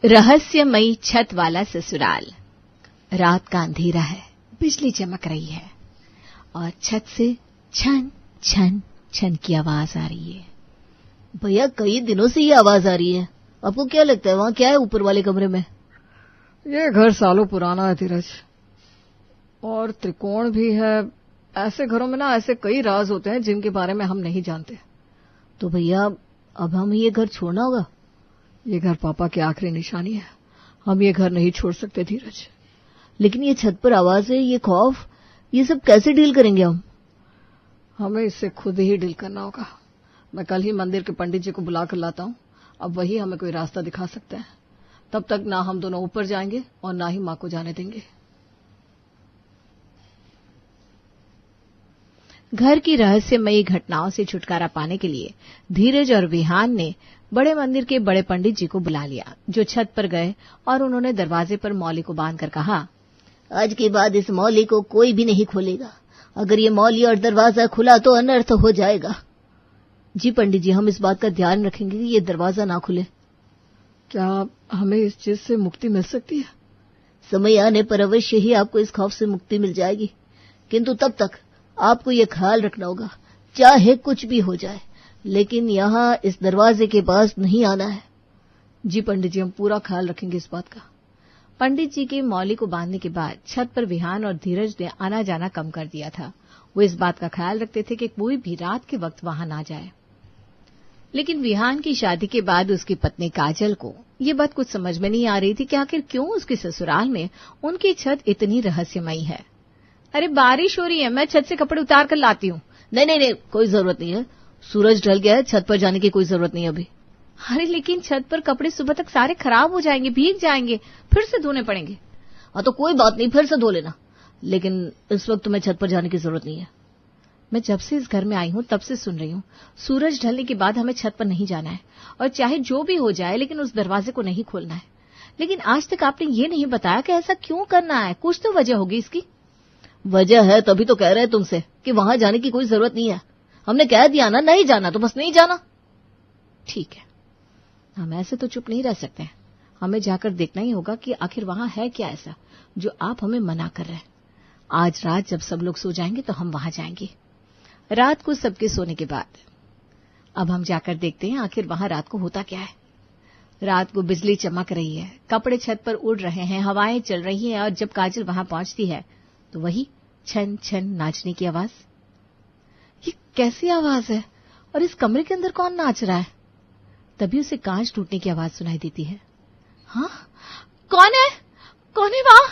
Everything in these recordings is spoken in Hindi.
रहस्यमयी छत वाला ससुराल। रात का अंधेरा है, बिजली चमक रही है और छत से छन छन छन की आवाज आ रही है। भैया, कई दिनों से ये आवाज आ रही है। आपको क्या लगता है वहां क्या है ऊपर वाले कमरे में? ये घर सालों पुराना है धीरज, और त्रिकोण भी है। ऐसे घरों में ना ऐसे कई राज होते हैं जिनके बारे में हम नहीं जानते। तो भैया, अब हमें ये घर छोड़ना होगा। ये घर पापा की आखिरी निशानी है। हम ये घर नहीं छोड़ सकते धीरज। लेकिन ये छत पर आवाज है, ये खौफ, ये सब कैसे डील करेंगे हम? हमें इससे खुद ही डील करना होगा। मैं कल ही मंदिर के पंडित जी को बुला कर लाता हूं। अब वही हमें कोई रास्ता दिखा सकते हैं। तब तक ना हम दोनों ऊपर जाएंगे और ना ही मां को जाने देंगे। घर की रहस्यमयी घटनाओं से छुटकारा पाने के लिए धीरज और विहान ने बड़े मंदिर के बड़े पंडित जी को बुला लिया, जो छत पर गए और उन्होंने दरवाजे पर मौली को बांधकर कहा, आज के बाद इस मौली को कोई भी नहीं खोलेगा। अगर ये मौली और दरवाजा खुला तो अनर्थ हो जाएगा। जी पंडित जी, हम इस बात का ध्यान रखेंगे कि ये दरवाजा ना खुले। क्या हमें इस चीज से मुक्ति मिल सकती है? समय आने पर अवश्य ही आपको इस खौफ से मुक्ति मिल जाएगी, किंतु तब तक आपको ये ख्याल रखना होगा, चाहे कुछ भी हो जाए, लेकिन यहाँ इस दरवाजे के पास नहीं आना है। जी पंडित जी, हम पूरा ख्याल रखेंगे इस बात का। पंडित जी के मौली को बांधने के बाद छत पर विहान और धीरज ने आना जाना कम कर दिया था। वो इस बात का ख्याल रखते थे कि कोई भी रात के वक्त वहां ना जाए। लेकिन विहान की शादी के बाद उसकी पत्नी काजल को ये बात कुछ समझ में नहीं आ रही थी कि आखिर क्यों उसके ससुराल में उनकी छत इतनी रहस्यमयी है। अरे बारिश हो रही है, मैं छत से कपड़े उतार कर लाती हूँ। नहीं, कोई जरूरत नहीं है। सूरज ढल गया है, छत पर जाने की कोई जरूरत नहीं अभी। अरे लेकिन छत पर कपड़े सुबह तक सारे खराब हो जाएंगे, भीग जाएंगे, फिर से धोने पड़ेंगे। हाँ तो कोई बात नहीं, फिर से धो लेना, लेकिन इस वक्त तुम्हें छत पर जाने की जरूरत नहीं है। मैं जब से इस घर में आई हूँ तब से सुन रही हूँ, सूरज ढलने के बाद हमें छत पर नहीं जाना है, और चाहे जो भी हो जाए लेकिन उस दरवाजे को नहीं खोलना है। लेकिन आज तक आपने ये नहीं बताया कि ऐसा क्यों करना है। कुछ तो वजह होगी इसकी। वजह है तभी तो कह रहे हैं तुमसे कि वहां जाने की कोई जरूरत नहीं है। हमने कह दिया ना, नहीं जाना तो बस नहीं जाना। ठीक है, हम ऐसे तो चुप नहीं रह सकते हैं। हमें जाकर देखना ही होगा कि आखिर वहां है क्या ऐसा जो आप हमें मना कर रहे हैं। आज रात जब सब लोग सो जाएंगे तो हम वहां जाएंगे। रात को सबके सोने के बाद अब हम जाकर देखते हैं आखिर वहां रात को होता क्या है। रात को बिजली चमक रही है, कपड़े छत पर उड़ रहे हैं, हवाएं चल रही हैं, और जब काजल वहां पहुंचती है तो वही छन छन नाचने की आवाज। ये कैसी आवाज है और इस कमरे के अंदर कौन नाच रहा है? तभी उसे कांच टूटने की आवाज सुनाई देती है। हाँ, कौन है वहां?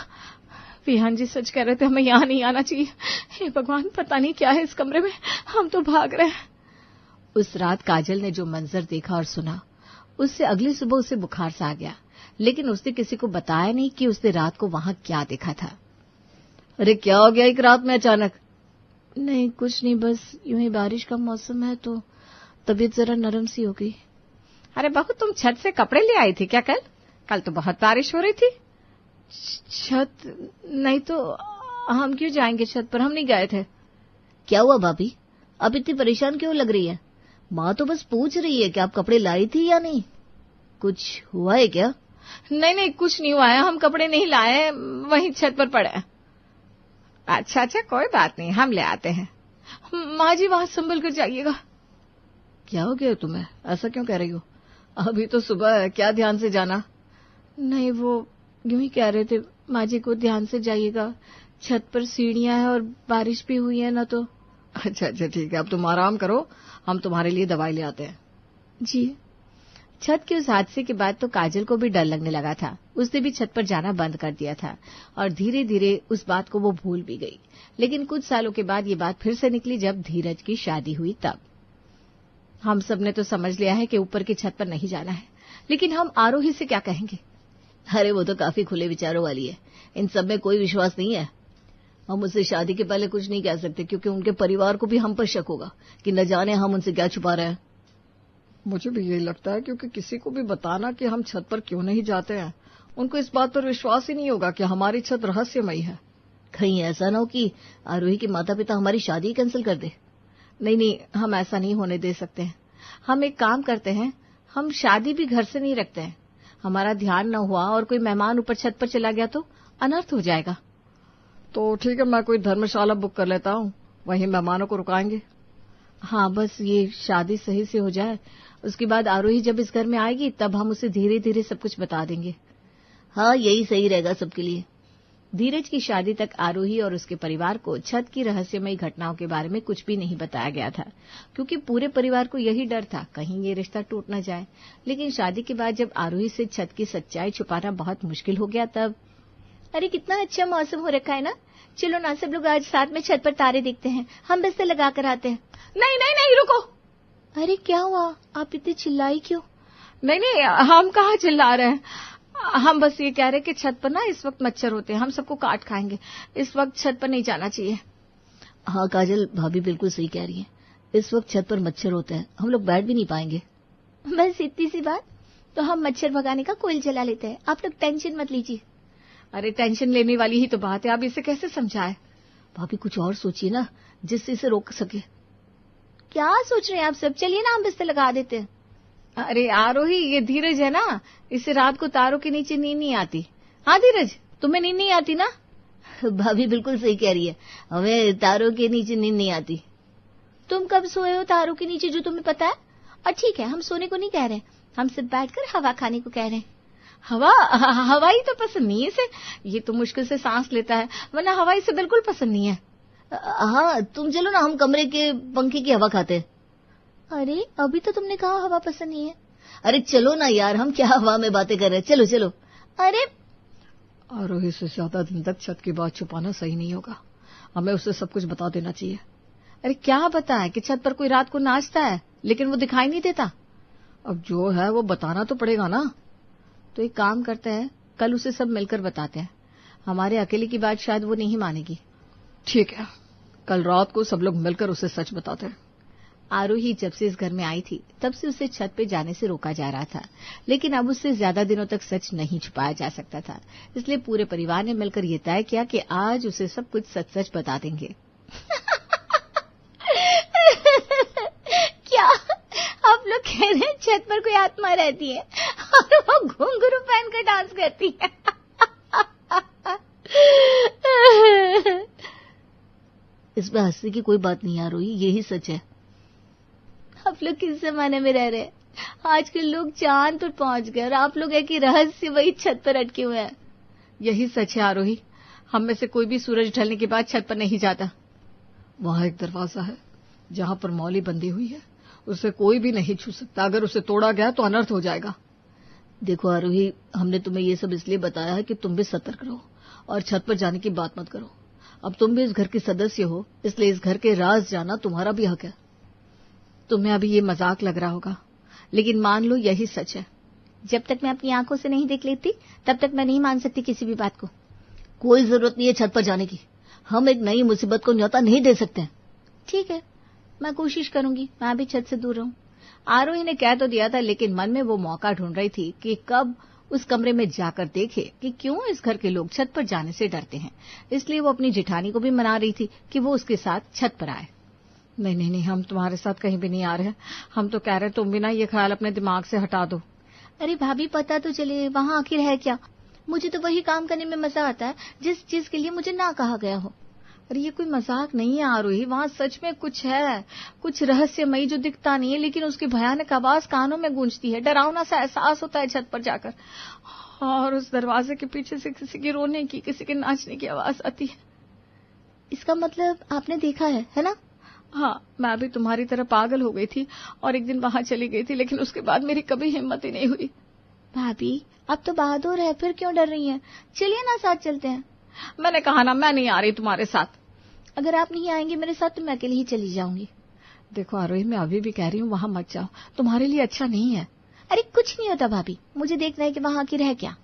विहान जी सच कह रहे थे, हमें यहां नहीं आना चाहिए। हे भगवान, पता नहीं क्या है इस कमरे में, हम तो भाग रहे हैं। उस रात काजल ने जो मंजर देखा और सुना, उससे अगली सुबह उसे बुखार सा आ गया, लेकिन उसने किसी को बताया नहीं कि उसने रात को वहां क्या देखा था। अरे क्या हो गया एक रात में अचानक? नहीं कुछ नहीं, बस यूं ही बारिश का मौसम है तो तबीयत जरा नरम सी हो गई। अरे बहू, तुम छत से कपड़े ले आई थी क्या कल तो बहुत बारिश हो रही थी। छत नहीं तो हम क्यों जाएंगे छत पर, हम नहीं गए थे। क्या हुआ भाभी, अब इतनी परेशान क्यों लग रही है? माँ तो बस पूछ रही है कि आप कपड़े लाई थी या नहीं। कुछ हुआ है क्या? नहीं कुछ नहीं हुआ है, हम कपड़े नहीं लाए, वहीं छत पर पड़े हैं। अच्छा कोई बात नहीं, हम ले आते हैं। माँ जी वहां संभल कर जाइएगा। क्या हो गया तुम्हें, ऐसा क्यों कह रही हो? अभी तो सुबह है, क्या ध्यान से जाना? नहीं, वो यूं ही कह रहे थे, माँ जी को ध्यान से जाइएगा, छत पर सीढ़ियां हैं और बारिश भी हुई है ना तो। अच्छा ठीक है, अब तुम आराम करो, हम तुम्हारे लिए दवाई ले आते हैं। जी। छत के उस हादसे के बाद तो काजल को भी डर लगने लगा था। उसने भी छत पर जाना बंद कर दिया था और धीरे धीरे उस बात को वो भूल भी गई। लेकिन कुछ सालों के बाद ये बात फिर से निकली जब धीरज की शादी हुई तब। हम सब ने तो समझ लिया है कि ऊपर की छत पर नहीं जाना है, लेकिन हम आरोही से क्या कहेंगे? अरे वो तो काफी खुले विचारों वाली है, इन सब में कोई विश्वास नहीं है। हम उससे शादी के पहले कुछ नहीं कह सकते, क्योंकि उनके परिवार को भी हम पर शक होगा कि न जाने हम उनसे क्या छुपा रहे हैं। मुझे भी यही लगता है, क्योंकि किसी को भी बताना कि हम छत पर क्यों नहीं जाते हैं, उनको इस बात पर विश्वास ही नहीं होगा कि हमारी छत रहस्यमयी है। कहीं ऐसा ना हो कि आरोही के माता पिता हमारी शादी कैंसिल कर दे। नहीं, हम ऐसा नहीं होने दे सकते हैं। हम एक काम करते हैं, हम शादी भी घर से नहीं रखते हैं, हमारा ध्यान न हुआ और कोई मेहमान ऊपर छत पर चला गया तो अनर्थ हो जाएगा। तो ठीक है, मैं कोई धर्मशाला बुक कर लेता हूँ, वहीं मेहमानों को रुकाएंगे। हाँ, बस ये शादी सही से हो जाए, उसके बाद आरोही जब इस घर में आएगी तब हम उसे धीरे धीरे सब कुछ बता देंगे। हाँ, यही सही रहेगा सबके लिए। धीरज की शादी तक आरोही और उसके परिवार को छत की रहस्यमयी घटनाओं के बारे में कुछ भी नहीं बताया गया था, क्योंकि पूरे परिवार को यही डर था कहीं ये रिश्ता टूट न जाए। लेकिन शादी के बाद जब आरोही से छत की सच्चाई छुपाना बहुत मुश्किल हो गया तब, अरे कितना अच्छा मौसम हो रखा है ना, चलो ना सब लोग आज साथ में छत पर तारे देखते हैं, हम बिस्तर लगा कर आते हैं। नहीं नहीं नहीं, रुको। अरे क्या हुआ, आप इतनी चिल्लाई क्यों? नहीं नहीं, हम कहाँ चिल्ला रहे हैं, हम बस ये कह रहे हैं कि छत पर ना इस वक्त मच्छर होते हैं, हम सबको काट खाएंगे, इस वक्त छत पर नहीं जाना चाहिए। हाँ काजल, भाभी बिल्कुल सही कह रही है, इस वक्त छत पर मच्छर होते हैं, हम लोग बैठ भी नहीं पाएंगे। बस इतनी सी बात, तो हम मच्छर भगाने का कोयल जला लेते हैं, आप लोग टेंशन मत लीजिए। अरे टेंशन लेने वाली ही तो बात है, आप इसे कैसे समझाए? भाभी कुछ और सोचिए ना जिससे इसे रोक सके। क्या सोच रहे हैं आप सब, चलिए ना हम बिस्तर लगा देते हैं। अरे आरोही, ये धीरज है ना, इसे रात को तारों के नीचे नींद नहीं आती। हाँ धीरज, तुम्हें नींद नहीं आती ना? भाभी बिल्कुल सही कह रही है, हमें तारों के नीचे नींद नहीं आती। तुम कब सोए हो तारों के नीचे जो तुम्हें पता है? और ठीक है, हम सोने को नहीं कह रहे, हम सिर्फ बैठकर हवा खाने को कह रहे हैं। हवा ही तो पसंद नहीं है इसे, ये तो मुश्किल से सांस लेता है, वरना हवा इसे बिल्कुल पसंद नहीं है। हाँ तुम चलो ना, हम कमरे के पंखे की हवा खाते हैं। अरे अभी तो तुमने कहा हवा पसंद नहीं है। अरे चलो ना यार, हम क्या हवा में बातें कर रहे हैं, चलो चलो। अरे आरोही से ज्यादा दिन तक छत की बात छुपाना सही नहीं होगा, हमें उसे सब कुछ बता देना चाहिए। अरे क्या बताए कि छत पर कोई रात को नाचता है लेकिन वो दिखाई नहीं देता? अब जो है वो बताना तो पड़ेगा ना। तो एक काम करते हैं, कल उसे सब मिलकर बताते हैं, हमारे अकेले की बात शायद वो नहीं मानेगी। ठीक है, कल रात को सब लोग मिलकर उसे सच बताते हैं। आरोही जब से इस घर में आई थी तब से उसे छत पे जाने से रोका जा रहा था, लेकिन अब उससे ज्यादा दिनों तक सच नहीं छुपाया जा सकता था, इसलिए पूरे परिवार ने मिलकर ये तय किया कि आज उसे सब कुछ सच सच बता देंगे। क्या आप लोग कह रहे हैं छत पर कोई आत्मा रहती है और वो घुंघरू पहनकर डांस करती है? इसमें हंसने की कोई बात नहीं आरोही, यही सच है। आप लोग किस जमाने में रह रहे हैं? आजकल लोग चांद पर पहुंच गए और आप लोग है कि रहस्य वही छत पर अटके हुए हैं। यही सच है आरोही, हम में से कोई भी सूरज ढलने के बाद छत पर नहीं जाता। वहां एक दरवाजा है जहां पर मौली बंधी हुई है, उसे कोई भी नहीं छू सकता, अगर उसे तोड़ा गया तो अनर्थ हो जाएगा। देखो आरोही, हमने तुम्हें ये सब इसलिए बताया है कि तुम भी सतर्क रहो और छत पर जाने की बात मत करो। अब तुम भी इस घर के सदस्य हो, इसलिए इस घर के राज जाना तुम्हारा भी हक है। तुम्हें अभी ये मजाक लग रहा होगा, लेकिन मान लो यही सच है। जब तक मैं अपनी आंखों से नहीं देख लेती तब तक मैं नहीं मान सकती किसी भी बात को। कोई जरूरत नहीं है छत पर जाने की, हम एक नई मुसीबत को न्योता नहीं दे सकते। ठीक है, मैं कोशिश करूंगी मैं भी छत से दूर रहूं। आरोही ने कह तो दिया था, लेकिन मन में वो मौका ढूंढ रही थी कि कब उस कमरे में जाकर देखे कि क्यों इस घर के लोग छत पर जाने से डरते हैं। इसलिए वो अपनी जेठानी को भी मना रही थी कि वो उसके साथ छत पर आए। नहीं नहीं नहीं, हम तुम्हारे साथ कहीं भी नहीं आ रहे, हम तो कह रहे तुम भी ना ये ख्याल अपने दिमाग से हटा दो। अरे भाभी पता तो चले वहां आखिर है क्या, मुझे तो वही काम करने में मजा आता है जिस चीज के लिए मुझे ना कहा गया हो। अरे ये कोई मजाक नहीं है आरोही, वहां सच में कुछ है, कुछ रहस्यमयी जो दिखता नहीं है, लेकिन उसकी भयानक आवाज कानों में गूंजती है, डरावना सा एहसास होता है छत पर जाकर, और उस दरवाजे के पीछे से किसी के रोने की, किसी के नाचने की आवाज आती है। इसका मतलब आपने देखा है ना? हाँ, मैं भी तुम्हारी तरह पागल हो गई थी और एक दिन वहां चली गई थी, लेकिन उसके बाद मेरी कभी हिम्मत ही नहीं हुई। भाभी अब तो बहादुर है, फिर क्यों डर रही हैं? चलिए ना साथ चलते हैं। मैंने कहा ना, मैं नहीं आ रही तुम्हारे साथ। अगर आप नहीं आएंगे मेरे साथ तो मैं अकेले ही चली जाऊंगी। देखो आरोही, मैं अभी भी कह रही हूँ वहां मत जाओ, तुम्हारे लिए अच्छा नहीं है। अरे कुछ नहीं होता भाभी, मुझे देखना है कि वहां आखिर है क्या।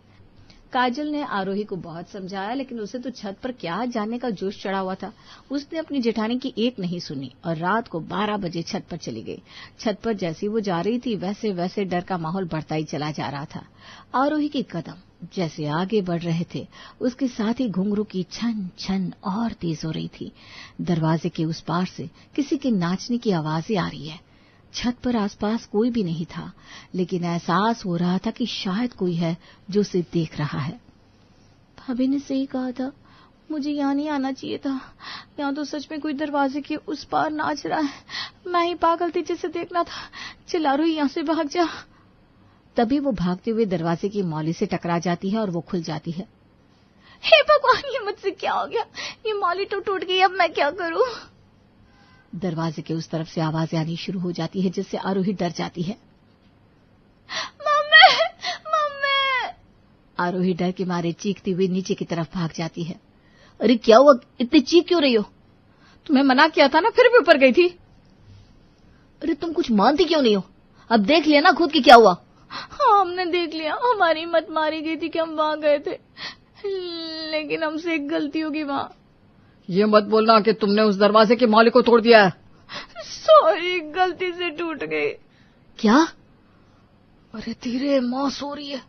काजल ने आरोही को बहुत समझाया, लेकिन उसे तो छत पर क्या जानने का जोश चढ़ा हुआ था। उसने अपनी जेठानी की एक नहीं सुनी और रात को 12 बजे छत पर चली गई। छत पर जैसी वो जा रही थी वैसे वैसे डर का माहौल बढ़ता ही चला जा रहा था। आरोही के कदम जैसे आगे बढ़ रहे थे, उसके साथ ही घुंघरू की छन छन और तेज हो रही थी। दरवाजे के उस पार से किसी के नाचने की आवाजें आ रही है। छत पर आसपास कोई भी नहीं था, लेकिन एहसास हो रहा था कि शायद कोई है जो उसे देख रहा है। भाभी ने सही कहा था, मुझे यहाँ नहीं आना चाहिए था। यहाँ तो सच में कोई दरवाजे के उस पार नाच रहा है। मैं ही पागल थी जिसे देखना था। चिल्ला रही, यहाँ से भाग जा। तभी वो भागते हुए दरवाजे की मौली से टकरा जाती है और वो खुल जाती है। हे भगवान, ये मुझसे क्या हो गया? ये मौली तो टूट गई, अब मैं क्या करूं? दरवाजे के उस तरफ से आवाजें आनी शुरू हो जाती है, जिससे आरोही डर जाती है। Mummy, mummy! आरोही डर के मारे चीखती हुई नीचे की तरफ भाग जाती है। अरे क्या हुआ, इतनी चीख क्यों रही हो? तुम्हें मना किया था ना, फिर भी ऊपर गई थी। अरे तुम कुछ मानती क्यों नहीं हो? अब देख लिया ना खुद की क्या हुआ। हाँ, हमने देख लिया, हमारी मत मारी गई थी कि हम वहां गए थे, लेकिन हमसे एक गलती होगी वहां। ये मत बोलना कि तुमने उस दरवाजे की मौली को तोड़ दिया है। सॉरी, गलती से टूट गई। क्या? अरे धीरे, मां सो रही है।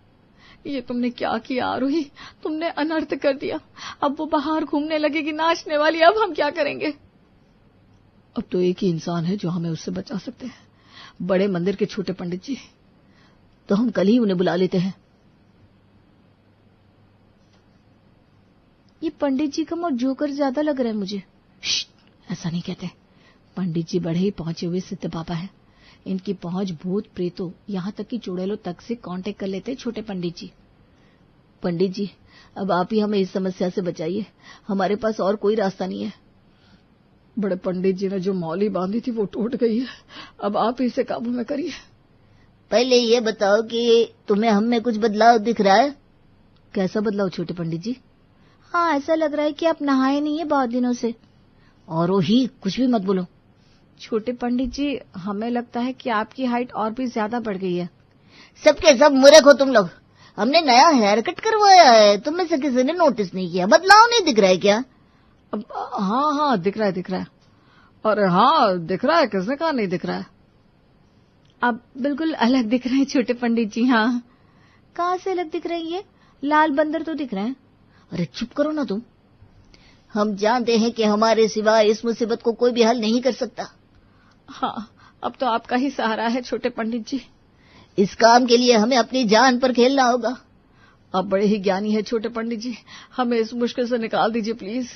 ये तुमने क्या किया आरोही? तुमने अनर्थ कर दिया। अब वो बाहर घूमने लगेगी, नाचने वाली। अब हम क्या करेंगे? अब तो एक ही इंसान है जो हमें उससे बचा सकते हैं, बड़े मंदिर के छोटे पंडित जी। तो हम कल ही उन्हें बुला लेते हैं। ये पंडित जी कम और जोकर ज्यादा लग रहा है मुझे। ऐसा नहीं कहते। पंडित जी बड़े ही पहुंचे हुए सिद्ध बाबा है। इनकी पहुंच भूत प्रेतों, यहाँ तक कि चुड़ैलों तक से कांटेक्ट कर लेते छोटे पंडित जी। पंडित जी, अब आप ही हमें इस समस्या से बचाइए, हमारे पास और कोई रास्ता नहीं है। बड़े पंडित जी ने जो मौली बांधी थी वो टूट गई है, अब आप इसे काबू में करिए। पहले ये बताओ कि तुम्हें हम में कुछ बदलाव दिख रहा है? कैसा बदलाव छोटे पंडित जी? हाँ, ऐसा लग रहा है कि आप नहाए नहीं है बहुत दिनों से। और ही कुछ भी मत बोलो। छोटे पंडित जी, हमें लगता है कि आपकी हाइट और भी ज्यादा बढ़ गई है। सबके सब मूर्ख हो तुम लोग। हमने नया हेयर कट करवाया है, तुम में से किसी ने नोटिस नहीं किया? बदलाव नहीं दिख रहा है क्या? हाँ, दिख रहा है, दिख रहा है। अरे हाँ, दिख रहा है, किसने कहा नहीं दिख रहा है? अब बिल्कुल अलग दिख रहे हैं छोटे पंडित जी। हाँ। कहाँ से अलग दिख रही है? लाल बंदर तो दिख रहे हैं। अरे चुप करो ना तुम। हम जानते हैं कि हमारे सिवा इस मुसीबत को कोई भी हल नहीं कर सकता। हाँ, अब तो आपका ही सहारा है छोटे पंडित जी। इस काम के लिए हमें अपनी जान पर खेलना होगा। आप बड़े ही ज्ञानी है छोटे पंडित जी, हमें इस मुश्किल से निकाल दीजिए प्लीज।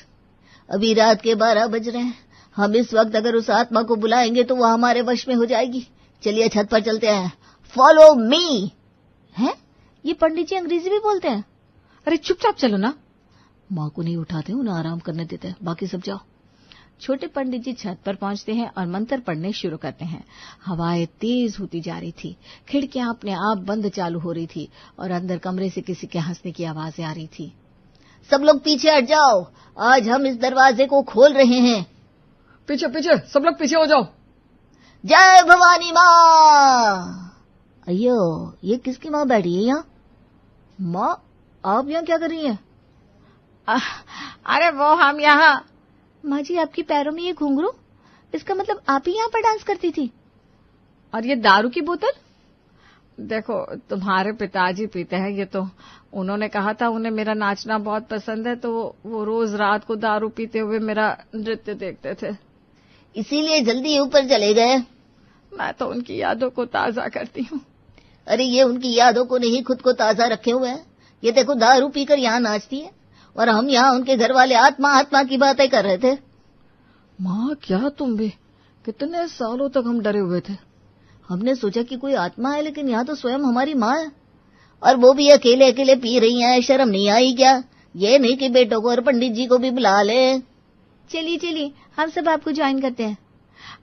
अभी रात के 12 बज रहे हैं। हम इस वक्त अगर उस आत्मा को बुलाएंगे तो वो हमारे वश में हो जाएगी। चलिए छत पर चलते हैं। Follow me. है? ये पंडित जी अंग्रेजी भी बोलते हैं? अरे चुपचाप चलो ना। माँ को नहीं उठाते, उन्हें आराम करने देते हैं, बाकी सब जाओ। छोटे पंडित जी छत पर पहुंचते हैं और मंत्र पढ़ने शुरू करते हैं। हवाएं तेज होती जा रही थी, खिड़कियां अपने आप बंद चालू हो रही थी और अंदर कमरे से किसी के हंसने की आवाजें आ रही थी। सब लोग पीछे हट जाओ, आज हम इस दरवाजे को खोल रहे हैं। पीछे पीछे, सब लोग पीछे हो जाओ। जय भवानी माँ। अयो, ये किसकी माँ बैठी है यहाँ? माँ, आप यहाँ क्या कर रही हैं? अरे वो हम यहाँ। माँ जी, आपके पैरों में ये घुंघरू, इसका मतलब आप ही यहाँ पर डांस करती थी? और ये दारू की बोतल? देखो, तुम्हारे पिताजी पीते हैं ये, तो उन्होंने कहा था उन्हें मेरा नाचना बहुत पसंद है, तो वो रोज रात को दारू पीते हुए मेरा नृत्य देखते थे, इसीलिए जल्दी ऊपर चले गए। मैं तो उनकी यादों को ताजा करती हूँ। अरे ये उनकी यादों को नहीं, खुद को ताजा रखे हुए हैं। ये देखो, दारू पीकर यहाँ नाचती है और हम यहाँ उनके घर वाले आत्मा आत्मा की बातें कर रहे थे। माँ, क्या तुम भी? कितने सालों तक हम डरे हुए थे। हमने सोचा कि कोई आत्मा है, लेकिन यहाँ तो स्वयं हमारी माँ है, और वो भी अकेले अकेले पी रही है। शर्म नहीं आई क्या? ये नहीं कि बेटों को और पंडित जी को भी बुला ले। चलिए चलिए, हम सब आपको ज्वाइन करते हैं।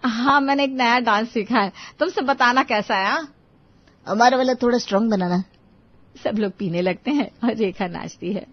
हाँ, मैंने एक नया डांस सीखा है, तुमसे बताना कैसा है। हाँ, हमारा वाला थोड़ा स्ट्रांग बनाना। सब लोग पीने लगते हैं और रेखा नाचती है।